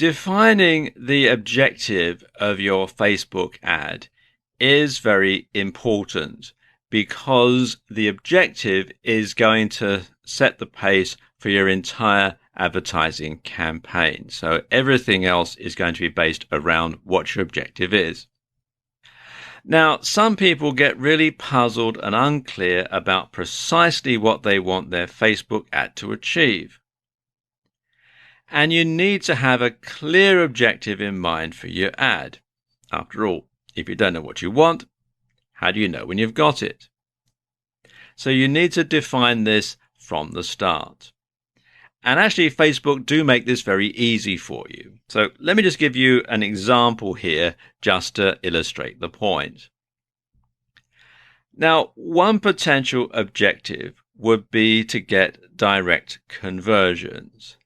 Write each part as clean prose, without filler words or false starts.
Defining the objective of your Facebook ad is very important because the objective is going to set the pace for your entire advertising campaign. So everything else is going to be based around what your objective is. Now, some people get really puzzled and unclear about precisely what they want their Facebook ad to achieve. And you need to have a clear objective in mind for your ad. After all, if you don't know what you want, how do you know when you've got it? So you need to define this from the start. And actually, Facebook do make this very easy for you. So let me just give you an example here just to illustrate the point. Now, one potential objective would be to get direct conversions.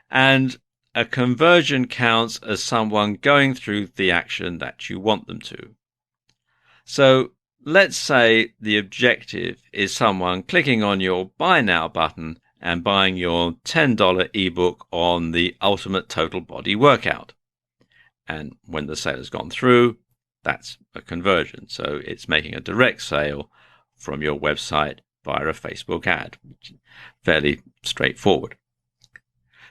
And a conversion counts as someone going through the action that you want them to. So let's say the objective is someone clicking on your Buy Now button and buying your $10 ebook on the Ultimate Total Body Workout. And when the sale has gone through, that's a conversion. So it's making a direct sale from your website via a Facebook ad. Fairly straightforward.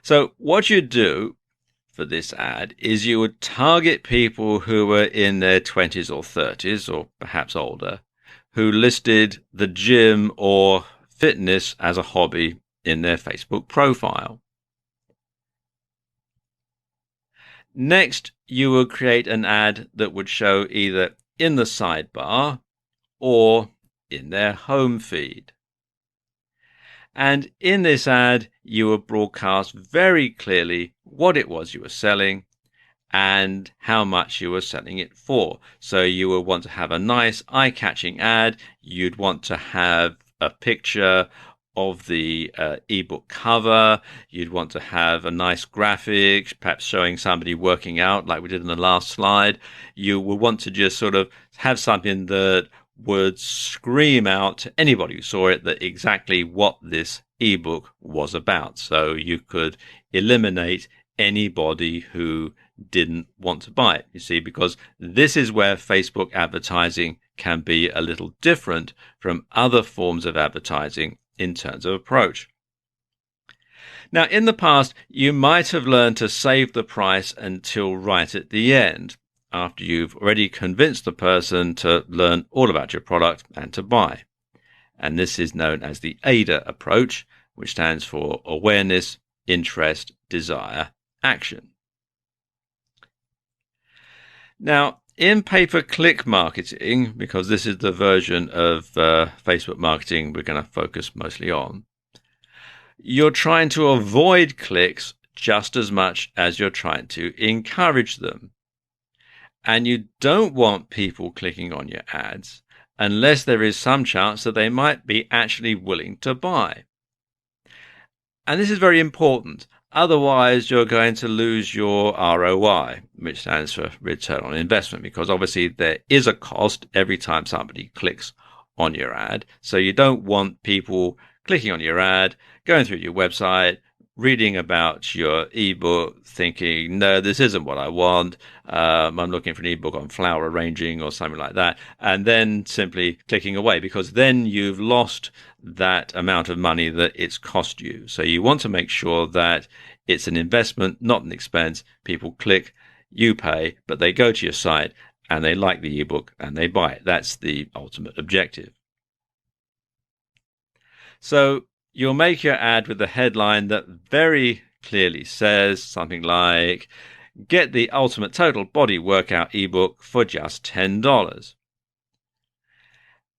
So what you do for this ad is you would target people who were in their 20s or 30s, or perhaps older, who listed the gym or fitness as a hobby in their Facebook profile. Next, you will create an ad that would show either in the sidebar or in their home feed. And in this ad, you will broadcast very clearly what it was you were selling and how much you were selling it for. So you will want to have a nice eye-catching ad. You'd want to have a picture of the ebook cover. You'd want to have a nice graphic, perhaps showing somebody working out like we did in the last slide. You will want to just sort of have something that would scream out to anybody who saw it that exactly what this ebook was about. So you could eliminate anybody who didn't want to buy it, you see, because this is where Facebook advertising can be a little different from other forms of advertising in terms of approach. Now, in the past, you might have learned to save the price until right at the end, after you've already convinced the person to learn all about your product and to buy. And this is known as the AIDA approach, which stands for awareness, interest, desire, action. Now, in pay-per-click marketing, because this is the version of Facebook marketing we're going to focus mostly on, you're trying to avoid clicks just as much as you're trying to encourage them. And you don't want people clicking on your ads unless there is some chance that they might be actually willing to buy. And this is very important. Otherwise, you're going to lose your ROI, which stands for return on investment, because obviously there is a cost every time somebody clicks on your ad. So you don't want people clicking on your ad, going through your website, reading about your ebook, thinking, no, this isn't what I want. I'm looking for an ebook on flower arranging or something like that, and then simply clicking away, because then you've lost that amount of money that it's cost you. So you want to make sure that it's an investment, not an expense. People click, you pay, but they go to your site and they like the ebook and they buy it. That's the ultimate objective. So you'll make your ad with a headline that very clearly says something like, get the Ultimate Total Body Workout ebook for just $10.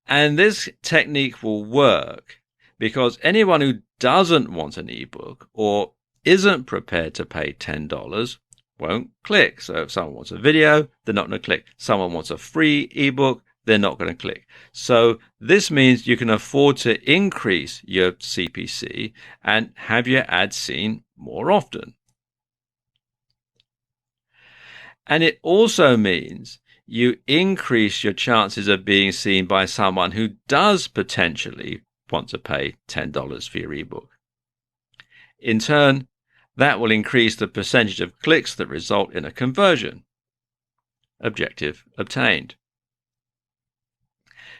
And this technique will work because anyone who doesn't want an ebook or isn't prepared to pay $10 won't click. So if someone wants a video, they're not going to click. Someone wants a free ebook, they're not going to click. So this means you can afford to increase your CPC and have your ads seen more often. And it also means you increase your chances of being seen by someone who does potentially want to pay $10 for your ebook. In turn, That will increase the percentage of clicks that result in a conversion. Objective obtained.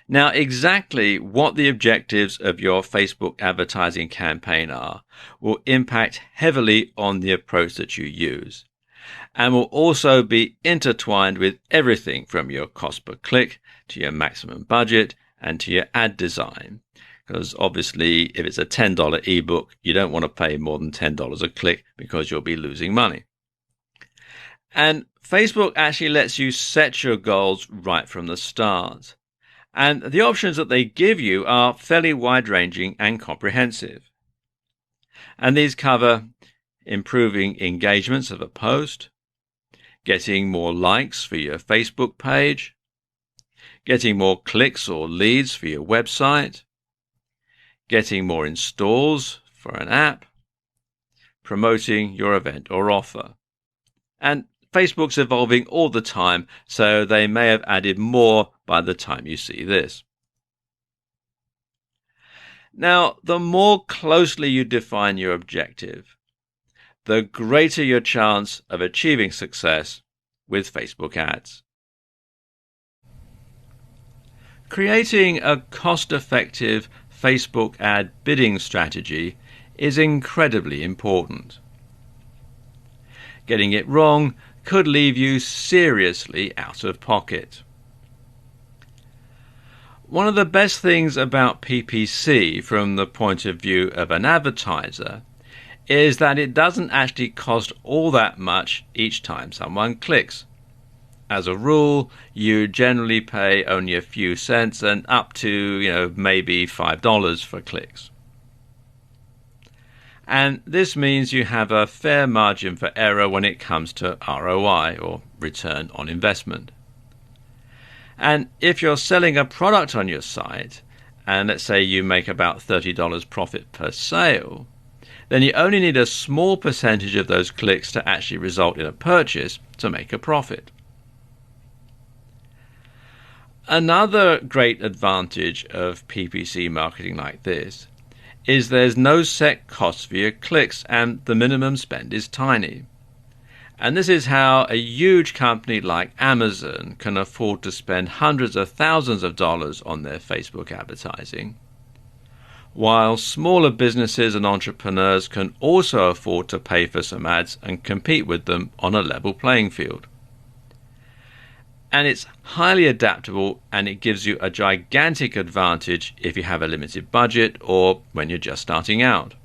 Now, exactly what the objectives of your Facebook advertising campaign are will impact heavily on the approach that you use, and will also be intertwined with everything from your cost per click to your maximum budget and to your ad design. Because obviously, if it's a $10 ebook, you don't want to pay more than $10 a click because you'll be losing money. And Facebook actually lets you set your goals right from the start. And the options that they give you are fairly wide-ranging and comprehensive. And these cover improving engagements of a post, getting more likes for your Facebook page, getting more clicks or leads for your website, getting more installs for an app, promoting your event or offer. And Facebook's evolving all the time, so they may have added more by the time you see this. Now, the more closely you define your objective, the greater your chance of achieving success with Facebook ads. Creating a cost-effective Facebook ad bidding strategy is incredibly important. Getting it wrong could leave you seriously out of pocket. One of the best things about PPC from the point of view of an advertiser is that it doesn't actually cost all that much each time someone clicks. As a rule, you generally pay only a few cents and up to, maybe $5 for clicks. And this means you have a fair margin for error when it comes to ROI, or return on investment. And if you're selling a product on your site, and let's say you make about $30 profit per sale, then you only need a small percentage of those clicks to actually result in a purchase to make a profit. Another great advantage of PPC marketing like this is there's no set cost for your clicks and the minimum spend is tiny. And this is how a huge company like Amazon can afford to spend hundreds of thousands of dollars on their Facebook advertising, while smaller businesses and entrepreneurs can also afford to pay for some ads and compete with them on a level playing field. And it's highly adaptable, and it gives you a gigantic advantage if you have a limited budget or when you're just starting out.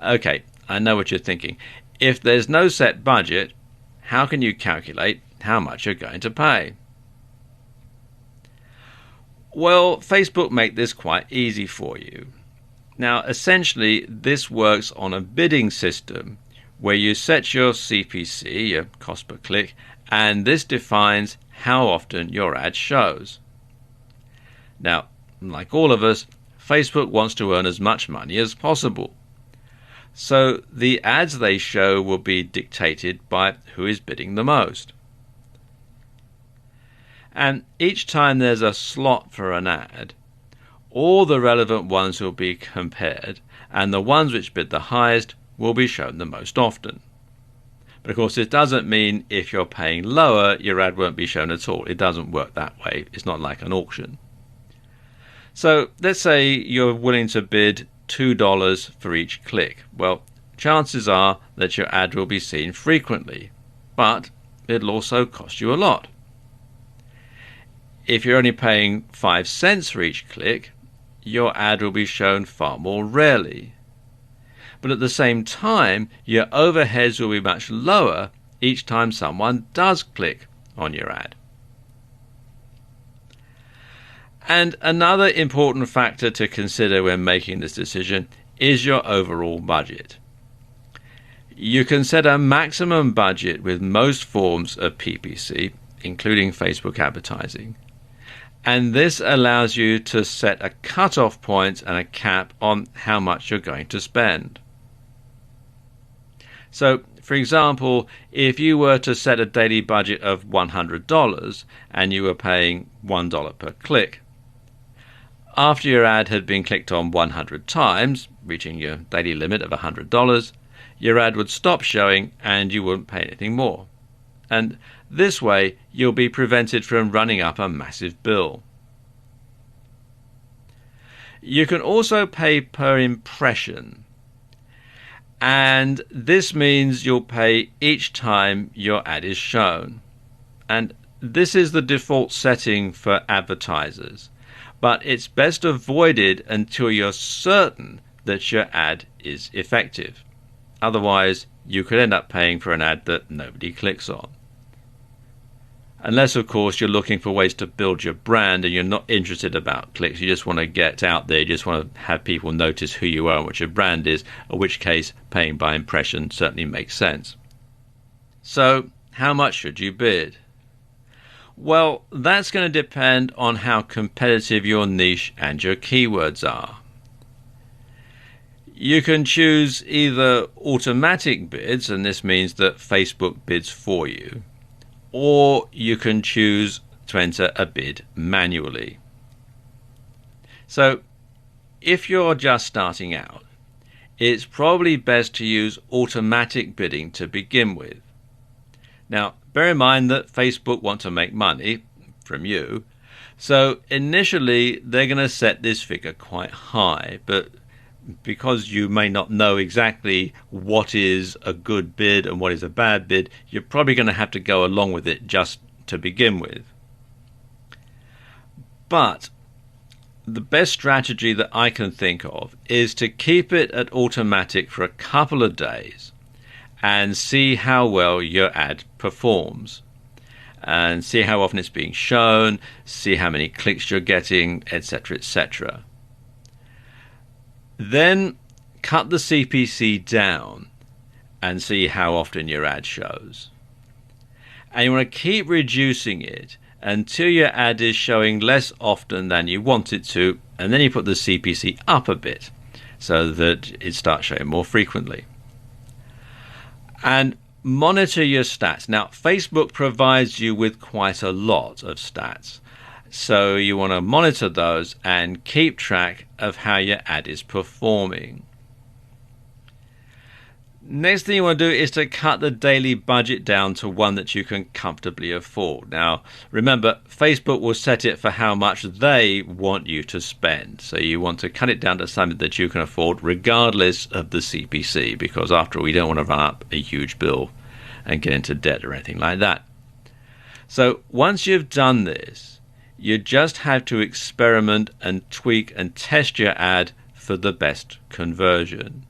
Okay, I know what you're thinking. If there's no set budget, how can you calculate how much you're going to pay? Well, Facebook make this quite easy for you. Now, essentially, this works on a bidding system where you set your CPC, your cost per click, and this defines how often your ad shows. Now, like all of us, Facebook wants to earn as much money as possible. So the ads they show will be dictated by who is bidding the most. And each time there's a slot for an ad, all the relevant ones will be compared, and the ones which bid the highest will be shown the most often. But of course, it doesn't mean if you're paying lower, your ad won't be shown at all. It doesn't work that way. It's not like an auction. So let's say you're willing to bid $2 for each click. Well, chances are that your ad will be seen frequently, but it'll also cost you a lot. If you're only paying 5 cents for each click, your ad will be shown far more rarely. But at the same time, your overheads will be much lower each time someone does click on your ad. And another important factor to consider when making this decision is your overall budget. You can set a maximum budget with most forms of PPC, including Facebook advertising. And this allows you to set a cutoff point and a cap on how much you're going to spend. So, for example, if you were to set a daily budget of $100 and you were paying $1 per click, after your ad had been clicked on 100 times, reaching your daily limit of $100, your ad would stop showing and you wouldn't pay anything more. And this way, you'll be prevented from running up a massive bill. You can also pay per impression. And this means you'll pay each time your ad is shown. And this is the default setting for advertisers. But it's best avoided until you're certain that your ad is effective. Otherwise, you could end up paying for an ad that nobody clicks on. Unless, of course, you're looking for ways to build your brand and you're not interested about clicks. You just want to get out there. You just want to have people notice who you are and what your brand is, in which case paying by impression certainly makes sense. So, how much should you bid? Well, that's going to depend on how competitive your niche and your keywords are. You can choose either automatic bids, and this means that Facebook bids for you, or you can choose to enter a bid manually. So, if you're just starting out, it's probably best to use automatic bidding to begin with. Now, bear in mind that Facebook want to make money from you, so initially they're going to set this figure quite high, but because you may not know exactly what is a good bid and what is a bad bid, you're probably going to have to go along with it just to begin with. But the best strategy that I can think of is to keep it at automatic for a couple of days and see how well your ad performs, and see how often it's being shown, see how many clicks you're getting, etc., etc. Then cut the CPC down and see how often your ad shows. And you want to keep reducing it until your ad is showing less often than you want it to, and then you put the CPC up a bit so that it starts showing more frequently. And monitor your stats. Now, Facebook provides you with quite a lot of stats, so you want to monitor those and keep track of how your ad is performing. Next thing you want to do is to cut the daily budget down to one that you can comfortably afford. Now, remember, Facebook will set it for how much they want you to spend. So you want to cut it down to something that you can afford regardless of the CPC, because after all, you don't want to run up a huge bill and get into debt or anything like that. So once you've done this, you just have to experiment and tweak and test your ad for the best conversion.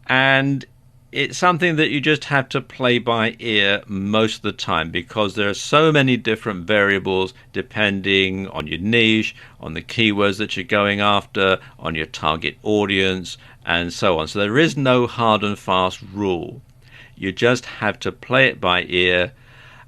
And it's something that you just have to play by ear most of the time, because there are so many different variables depending on your niche, on the keywords that you're going after, on your target audience, and so on. So there is no hard and fast rule. You just have to play it by ear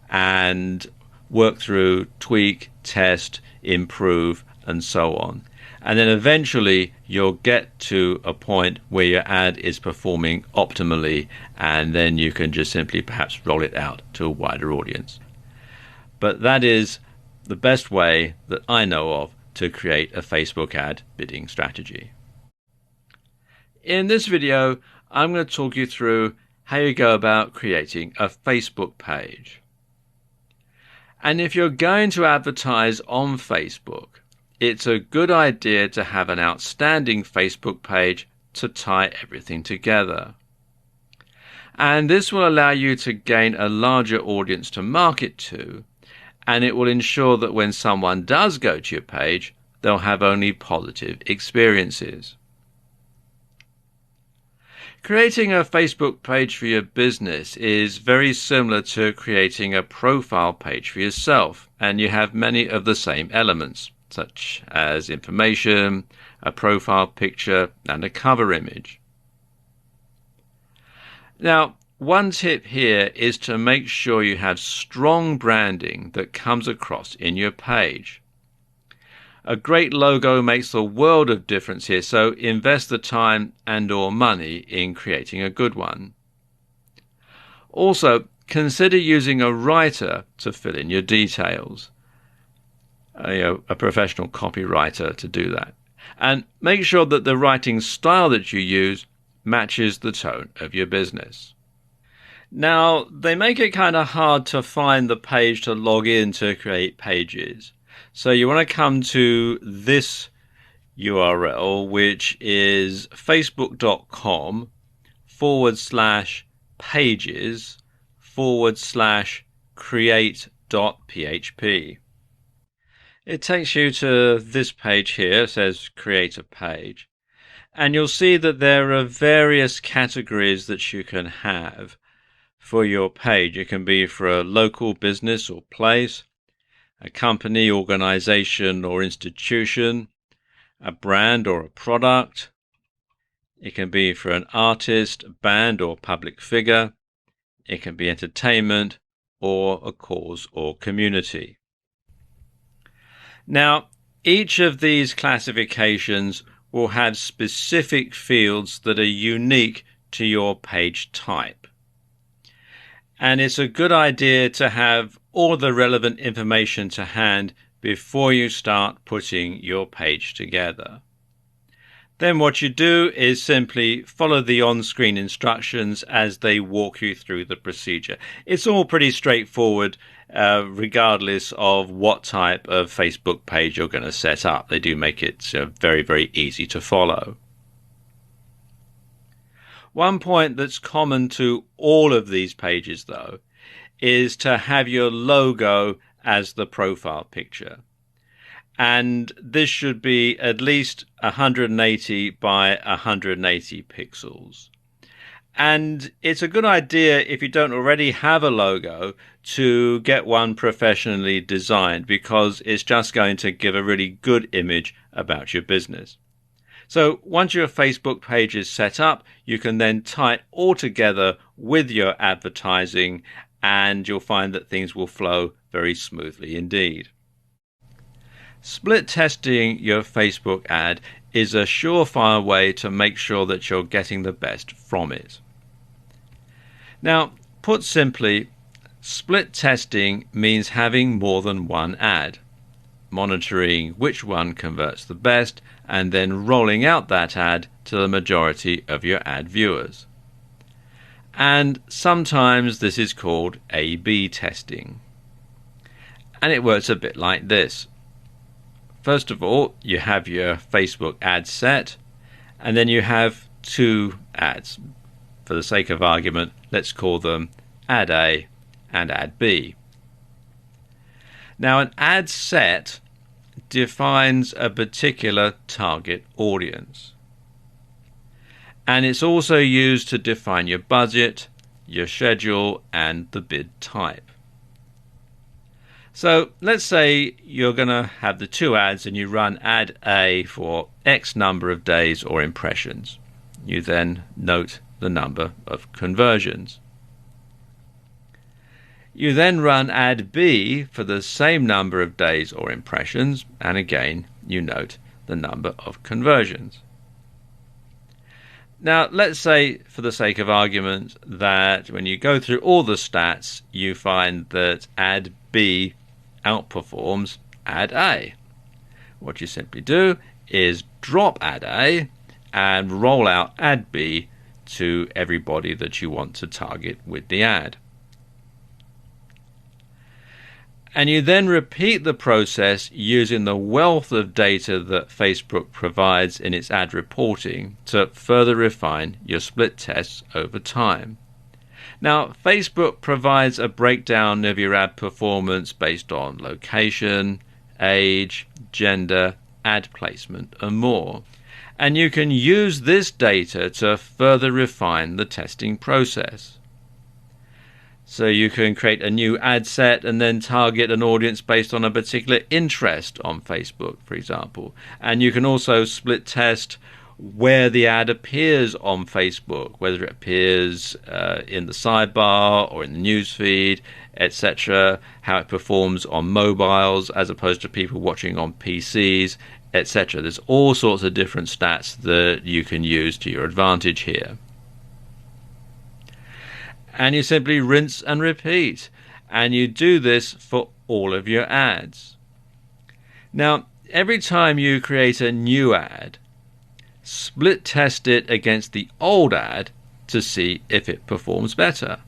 and work through, tweak, test, improve, and so on. And then eventually you'll get to a point where your ad is performing optimally, and then you can just simply perhaps roll it out to a wider audience. But that is the best way that I know of to create a Facebook ad bidding strategy. In this video, I'm going to talk you through how you go about creating a Facebook page. And if you're going to advertise on Facebook, it's a good idea to have an outstanding Facebook page to tie everything together. And this will allow you to gain a larger audience to market to, and it will ensure that when someone does go to your page, they'll have only positive experiences. Creating a Facebook page for your business is very similar to creating a profile page for yourself, and you have many of the same elements, such as information, a profile picture, and a cover image. Now, one tip here is to make sure you have strong branding that comes across in your page. A great logo makes a world of difference here, so invest the time and/or money in creating a good one. Also, consider using a writer to fill in your details. a professional copywriter to do that. And make sure that the writing style that you use matches the tone of your business. Now, they make it kind of hard to find the page to log in to create pages. So you want to come to this URL, which is facebook.com/pages/create.php. It takes you to this page here. It says create a page. And you'll see that there are various categories that you can have for your page. It can be for a local business or place, a company, organization, or institution, a brand or a product. It can be for an artist, band, or public figure. It can be entertainment or a cause or community. Now, each of these classifications will have specific fields that are unique to your page type. And it's a good idea to have all the relevant information to hand before you start putting your page together. Then what you do is simply follow the on-screen instructions as they walk you through the procedure. It's all pretty straightforward, regardless of what type of Facebook page you're going to set up. They do make it very, very easy to follow. One point that's common to all of these pages, though, is to have your logo as the profile picture. And this should be at least 180 by 180 pixels. And it's a good idea, if you don't already have a logo, to get one professionally designed, because it's just going to give a really good image about your business. So once your Facebook page is set up, you can then tie it all together with your advertising, and you'll find that things will flow very smoothly indeed. Split testing your Facebook ad is a surefire way to make sure that you're getting the best from it. Now, put simply, split testing means having more than one ad, monitoring which one converts the best, and then rolling out that ad to the majority of your ad viewers. And sometimes this is called A/B testing. And it works a bit like this. First of all, you have your Facebook ad set, and then you have two ads. For the sake of argument, let's call them ad A and ad B. Now, an ad set defines a particular target audience. And it's also used to define your budget, your schedule, and the bid type. So let's say you're going to have the two ads and you run ad A for X number of days or impressions. You then note the number of conversions. You then run ad B for the same number of days or impressions, and again you note the number of conversions. Now, let's say, for the sake of argument, that when you go through all the stats, you find that ad B outperforms ad A. What you simply do is drop ad A and roll out ad B to everybody that you want to target with the ad. And you then repeat the process using the wealth of data that Facebook provides in its ad reporting to further refine your split tests over time. Now, Facebook provides a breakdown of your ad performance based on location, age, gender, ad placement, and more. And you can use this data to further refine the testing process. So you can create a new ad set and then target an audience based on a particular interest on Facebook, for example. And you can also split test where the ad appears on Facebook, whether it appears in the sidebar or in the newsfeed, etc., how it performs on mobiles as opposed to people watching on PCs, etc. There's all sorts of different stats that you can use to your advantage here. And you simply rinse and repeat, and you do this for all of your ads. Now, every time you create a new ad, split test it against the old ad to see if it performs better.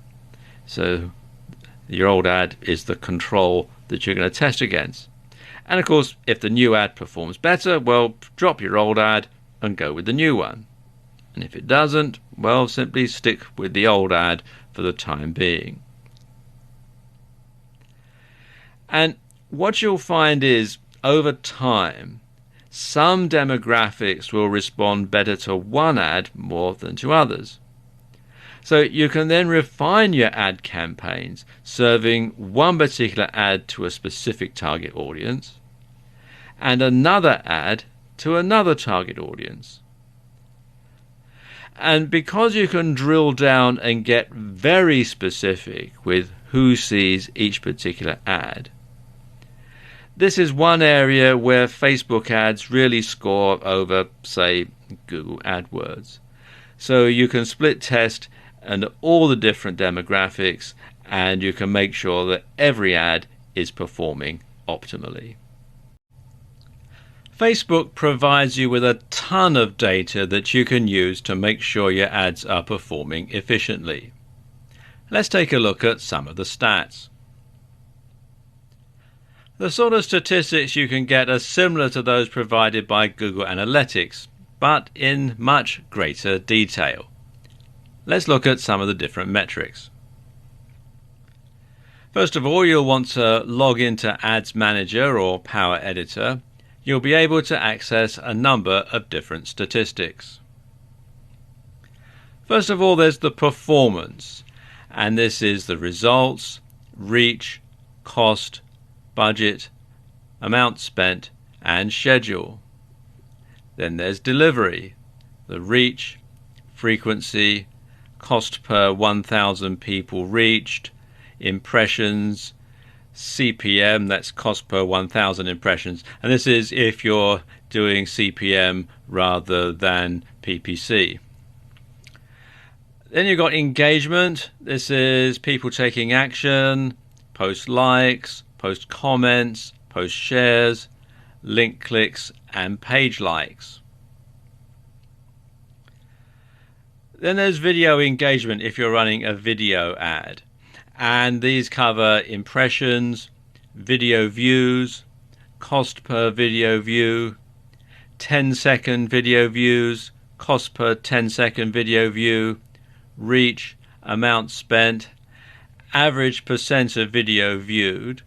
So your old ad is the control that you're going to test against. And of course, if the new ad performs better, well, drop your old ad and go with the new one. And if it doesn't, well, simply stick with the old ad for the time being. And what you'll find is, over time, some demographics will respond better to one ad more than to others. So you can then refine your ad campaigns, serving one particular ad to a specific target audience and another ad to another target audience. And because you can drill down and get very specific with who sees each particular ad, this is one area where Facebook ads really score over, say, Google AdWords. So you can split test and all the different demographics, and you can make sure that every ad is performing optimally. Facebook provides you with a ton of data that you can use to make sure your ads are performing efficiently. Let's take a look at some of the stats. The sort of statistics you can get are similar to those provided by Google Analytics, but in much greater detail. Let's look at some of the different metrics. First of all, you'll want to log into Ads Manager or Power Editor. You'll be able to access a number of different statistics. First of all, there's the performance, and this is the results, reach, cost, budget, amount spent, and schedule. Then there's delivery, the reach, frequency, cost per 1,000 people reached, impressions, CPM, that's cost per 1,000 impressions, and this is if you're doing CPM rather than PPC. Then you've got engagement. This is people taking action, post likes, post comments, post shares, link clicks, and page likes. Then there's video engagement if you're running a video ad. And these cover impressions, video views, cost per video view, 10-second video views, cost per 10-second video view, reach, amount spent, average percent of video viewed,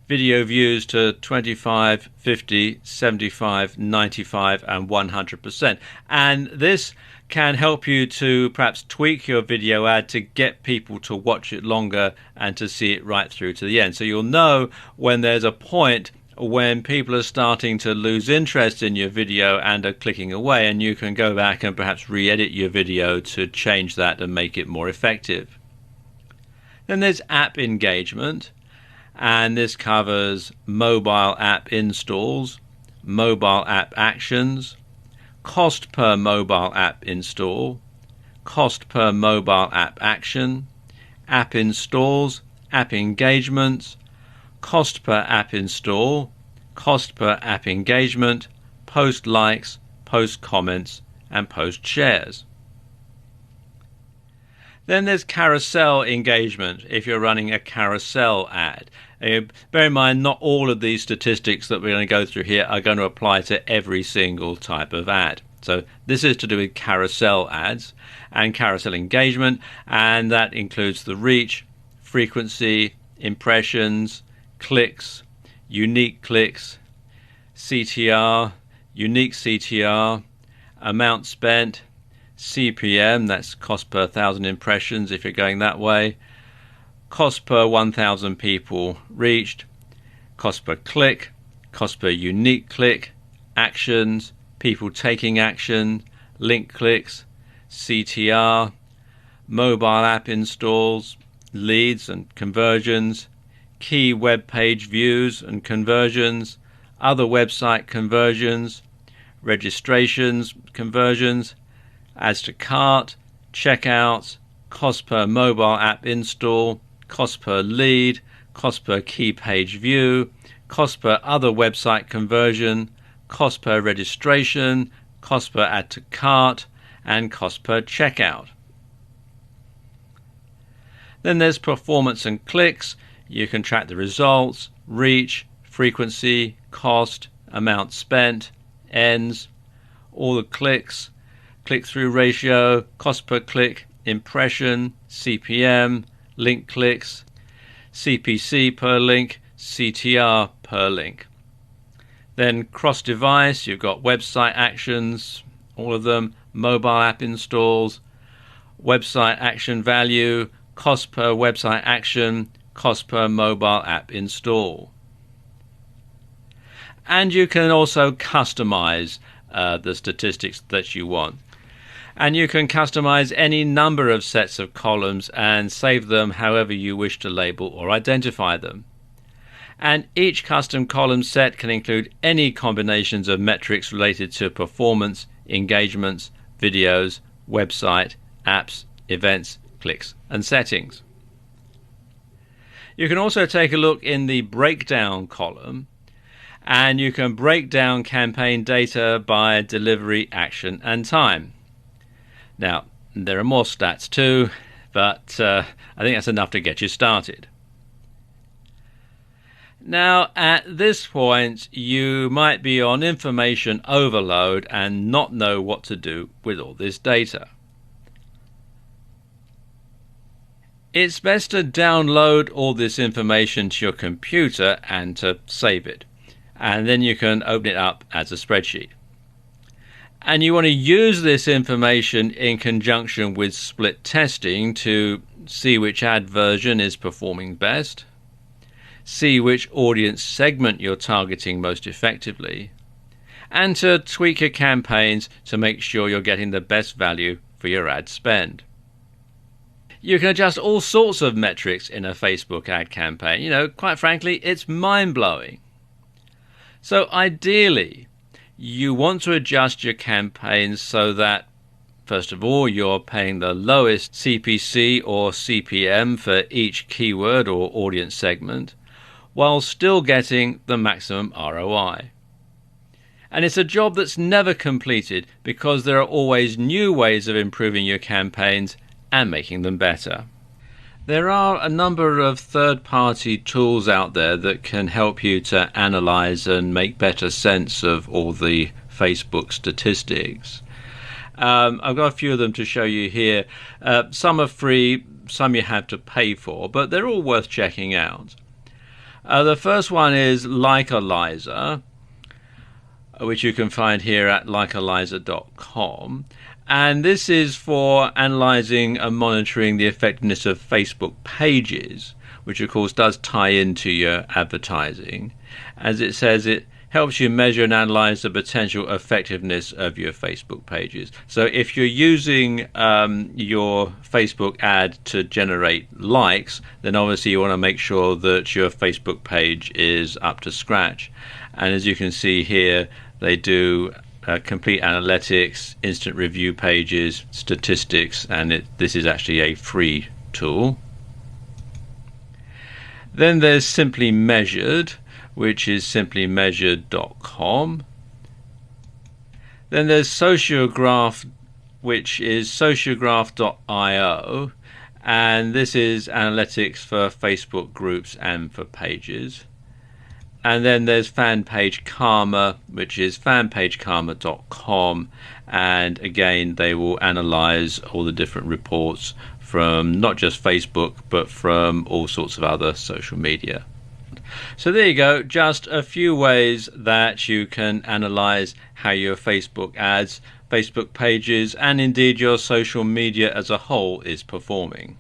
video views to 25, 50, 75, 95 and 100%. And this can help you to perhaps tweak your video ad to get people to watch it longer and to see it right through to the end. So you'll know when there's a point when people are starting to lose interest in your video and are clicking away, and you can go back and perhaps re-edit your video to change that and make it more effective. Then there's app engagement, and this covers mobile app installs, mobile app actions, cost per mobile app install, cost per mobile app action, app installs, app engagements, cost per app install, cost per app engagement, post likes, post comments, and post shares. Then there's carousel engagement if you're running a carousel ad. Bear in mind, not all of these statistics that we're going to go through here are going to apply to every single type of ad. So this is to do with carousel ads and carousel engagement, and that includes the reach, frequency, impressions, clicks, unique clicks, CTR, unique CTR, amount spent, CPM, that's cost per 1,000 impressions if you're going that way, cost per 1,000 people reached, cost per click, cost per unique click, actions, people taking action, link clicks, CTR, mobile app installs, leads and conversions, key web page views and conversions, other website conversions, registrations, conversions, adds to cart, checkouts, cost per mobile app install, cost per lead, cost per key page view, cost per other website conversion, cost per registration, cost per add to cart, and cost per checkout. Then there's performance and clicks. You can track the results, reach, frequency, cost, amount spent, ends, all the clicks, click-through ratio, cost per click, impression, CPM, link clicks, CPC per link, CTR per link. Then cross-device, you've got website actions, all of them, mobile app installs, website action value, cost per website action, cost per mobile app install. And you can also customize the statistics that you want. And you can customize any number of sets of columns and save them however you wish to label or identify them. And each custom column set can include any combinations of metrics related to performance, engagements, videos, website, apps, events, clicks, and settings. You can also take a look in the breakdown column, and you can break down campaign data by delivery, action, and time. Now, there are more stats too, but I think that's enough to get you started. Now, at this point, you might be on information overload and not know what to do with all this data. It's best to download all this information to your computer and to save it. And then you can open it up as a spreadsheet. And you want to use this information in conjunction with split testing to see which ad version is performing best, see which audience segment you're targeting most effectively, and to tweak your campaigns to make sure you're getting the best value for your ad spend. You can adjust all sorts of metrics in a Facebook ad campaign. Quite frankly, it's mind-blowing. So ideally, you want to adjust your campaigns so that, first of all, you're paying the lowest CPC or CPM for each keyword or audience segment, while still getting the maximum ROI. And it's a job that's never completed because there are always new ways of improving your campaigns and making them better. There are a number of third-party tools out there that can help you to analyze and make better sense of all the Facebook statistics. I've got a few of them to show you here. Some are free, some you have to pay for, but they're all worth checking out. The first one is Likealyzer, which you can find here at likealyzer.com. And this is for analyzing and monitoring the effectiveness of Facebook pages, which of course does tie into your advertising. As it says, it helps you measure and analyze the potential effectiveness of your Facebook pages. So if you're using your Facebook ad to generate likes, then obviously you want to make sure that your Facebook page is up to scratch. And as you can see here, they do complete analytics, instant review pages, statistics, and this is actually a free tool. Then there's Simply Measured, which is simplymeasured.com. Then there's Sociograph, which is sociograph.io, and this is analytics for Facebook groups and for pages. And then there's Fanpage Karma, which is fanpagekarma.com, and again they will analyze all the different reports from not just Facebook but from all sorts of other social media. So there you go, just a few ways that you can analyze how your Facebook ads, Facebook pages, and indeed your social media as a whole is performing.